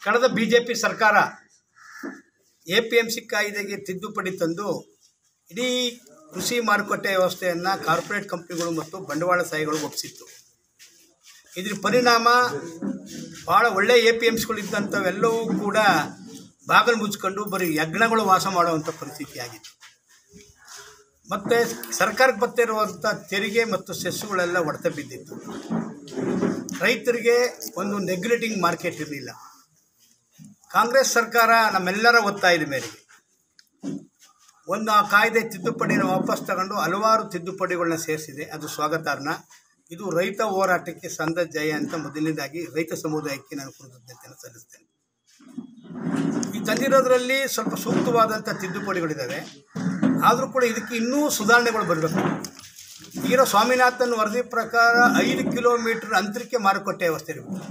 ಕಳೆದ ಬಿಜೆಪಿ ಸರ್ಕಾರ ಎಪಿಎಂಸಿ ಕಾಯ್ದೆಗೆ ತಿದ್ದುಪಡಿ ತಂದು ಇಡೀ ಕೃಷಿ ಮಾರುಕಟ್ಟೆ ವ್ಯವಸ್ಥೆಯನ್ನು ಕಾರ್ಪೊರೇಟ್ ಕಂಪನಿಗಳು ಮತ್ತು ಬಂಡವಾಳಶಾಹಿಗಳು ಒಪ್ಪಿಸಿತ್ತು. ಇದರ ಪರಿಣಾಮ ಭಾಳ ಒಳ್ಳೆಯ ಎಪಿಎಂಸಿಗಳು ಇದ್ದಂಥವೆಲ್ಲವೂ ಕೂಡ ಬಾಗಿಲು ಮುಚ್ಕೊಂಡು ಬರೀ ಯಜ್ಞಗಳು ವಾಸ ಮಾಡುವಂಥ ಪರಿಸ್ಥಿತಿ ಆಗಿತ್ತು. ಮತ್ತು ಸರ್ಕಾರಕ್ಕೆ ಬರ್ತಿರುವಂಥ ತೆರಿಗೆ ಮತ್ತು ಸೆಸ್ಸುಗಳೆಲ್ಲ ಹೊಡೆತ ಬಿದ್ದಿತ್ತು. ರೈತರಿಗೆ ಒಂದು ನೆಗ್ಯುಲೇಟಿಂಗ್ ಮಾರ್ಕೆಟ್ ಇರಲಿಲ್ಲ. ಕಾಂಗ್ರೆಸ್ ಸರ್ಕಾರ ನಮ್ಮೆಲ್ಲರ ಒತ್ತಾಯದ ಮೇರೆಗೆ ಒಂದು ಆ ಕಾಯ್ದೆ ತಿದ್ದುಪಡಿನ ವಾಪಸ್ ತಗೊಂಡು ಹಲವಾರು ತಿದ್ದುಪಡಿಗಳನ್ನ ಸೇರಿಸಿದೆ. ಅದು ಸ್ವಾಗತಾರ್ಹ. ಇದು ರೈತ ಹೋರಾಟಕ್ಕೆ ಸಂದ ಜಯ ಅಂತ ಮೊದಲನೇದಾಗಿ ರೈತ ಸಮುದಾಯಕ್ಕೆ ನಾನು ಕೃತಜ್ಞತೆಯನ್ನು ಸಲ್ಲಿಸ್ತೇನೆ. ಈ ತಂದಿರೋದ್ರಲ್ಲಿ ಸ್ವಲ್ಪ ಸೂಕ್ತವಾದಂಥ ತಿದ್ದುಪಡಿಗಳಿದ್ದಾವೆ. ಆದರೂ ಕೂಡ ಇದಕ್ಕೆ ಇನ್ನೂ ಸುಧಾರಣೆಗಳು ಬರಬೇಕು. ಈಗಿರೋ ಸ್ವಾಮಿನಾಥನ್ ವರದಿ ಪ್ರಕಾರ 5 ಕಿಲೋಮೀಟರ್ ಅಂತರಕ್ಕೆ ಮಾರುಕಟ್ಟೆ ವ್ಯವಸ್ಥೆ ಇರಬೇಕು.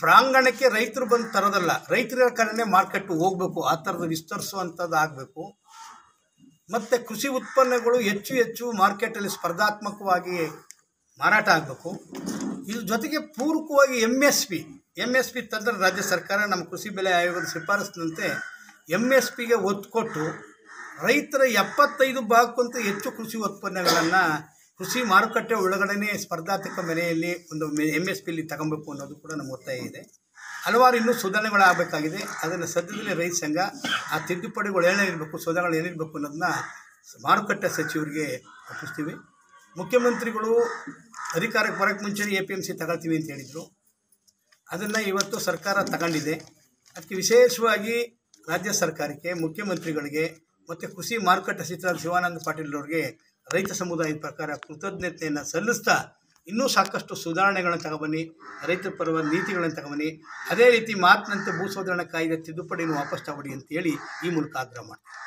ಪ್ರಾಂಗಣಕ್ಕೆ ರೈತರು ಬಂದು ತರೋದಲ್ಲ, ರೈತರ ಕಡೆನೇ ಮಾರ್ಕೆಟ್ ಹೋಗಬೇಕು. ಆ ಥರದ ವಿಸ್ತರಿಸುವಂಥದ್ದು ಆಗಬೇಕು. ಮತ್ತು ಕೃಷಿ ಉತ್ಪನ್ನಗಳು ಹೆಚ್ಚು ಹೆಚ್ಚು ಮಾರ್ಕೆಟಲ್ಲಿ ಸ್ಪರ್ಧಾತ್ಮಕವಾಗಿ ಮಾರಾಟ ಆಗಬೇಕು. ಇದ್ರ ಜೊತೆಗೆ ಪೂರಕವಾಗಿ ಎಮ್ ಎಸ್ ಪಿ ತಂದ್ರೆ ರಾಜ್ಯ ಸರ್ಕಾರ ನಮ್ಮ ಕೃಷಿ ಬೆಲೆ ಆಯೋಗದ ಶಿಫಾರಸಿನಂತೆ MSPಗೆ ಒತ್ತು ಕೊಟ್ಟು ರೈತರ 75 ಭಾಗಕ್ಕಿಂತ ಹೆಚ್ಚು ಕೃಷಿ ಉತ್ಪನ್ನಗಳನ್ನು ಕೃಷಿ ಮಾರುಕಟ್ಟೆ ಒಳಗಡೆ ಸ್ಪರ್ಧಾತ್ಮಕ ಬೆಲೆಯಲ್ಲಿ ಒಂದು MSPಲಿ ತಗೊಬೇಕು ಅನ್ನೋದು ಕೂಡ ನಮ್ಮ ಒತ್ತಾಯ ಇದೆ. ಹಲವಾರು ಇನ್ನೂ ಸುಧಾರಣೆಗಳಾಗಬೇಕಾಗಿದೆ. ಅದನ್ನು ಸದ್ಯದಲ್ಲೇ ರೈತ ಸಂಘ ಆ ತಿದ್ದುಪಡಿಗಳು ಏನೇನಿರಬೇಕು, ಸುಧಾರಣೆಗಳು ಏನಿರಬೇಕು ಅನ್ನೋದನ್ನ ಮಾರುಕಟ್ಟೆ ಸಚಿವರಿಗೆ ಒಪ್ಪಿಸ್ತೀವಿ. ಮುಖ್ಯಮಂತ್ರಿಗಳು ಅಧಿಕಾರಕ್ಕೆ ಬರೋಕ್ಕೆ ಮುಂಚೆನೇ APMC ತಗೊಳ್ತೀವಿ ಅಂತ ಹೇಳಿದರು. ಅದನ್ನು ಇವತ್ತು ಸರ್ಕಾರ ತಗೊಂಡಿದೆ. ಅದಕ್ಕೆ ವಿಶೇಷವಾಗಿ ರಾಜ್ಯ ಸರ್ಕಾರಕ್ಕೆ, ಮುಖ್ಯಮಂತ್ರಿಗಳಿಗೆ ಮತ್ತು ಕೃಷಿ ಮಾರುಕಟ್ಟೆ ಸಚಿವ ಶಿವಾನಂದ ಪಾಟೀಲ್ ಅವರಿಗೆ ರೈತ ಸಮುದಾಯದ ಪ್ರಕಾರ ಕೃತಜ್ಞತೆಯನ್ನು ಸಲ್ಲಿಸ್ತಾ ಇನ್ನೂ ಸಾಕಷ್ಟು ಸುಧಾರಣೆಗಳನ್ನು ತಗೊಬನ್ನಿ, ರೈತರ ಪರವಾದ ನೀತಿಗಳನ್ನು ತಗೊಬನ್ನಿ. ಅದೇ ರೀತಿ ಮಾತಿನಂತೆ ಭೂ ಸುಧಾರಣಾ ಕಾಯ್ದೆ ತಿದ್ದುಪಡಿಯನ್ನು ವಾಪಸ್ ತಗೊಳ್ಳಿ ಅಂತೇಳಿ ಈ ಮೂಲಕ ಆಗ್ರಹ ಮಾಡ್ತೀನಿ.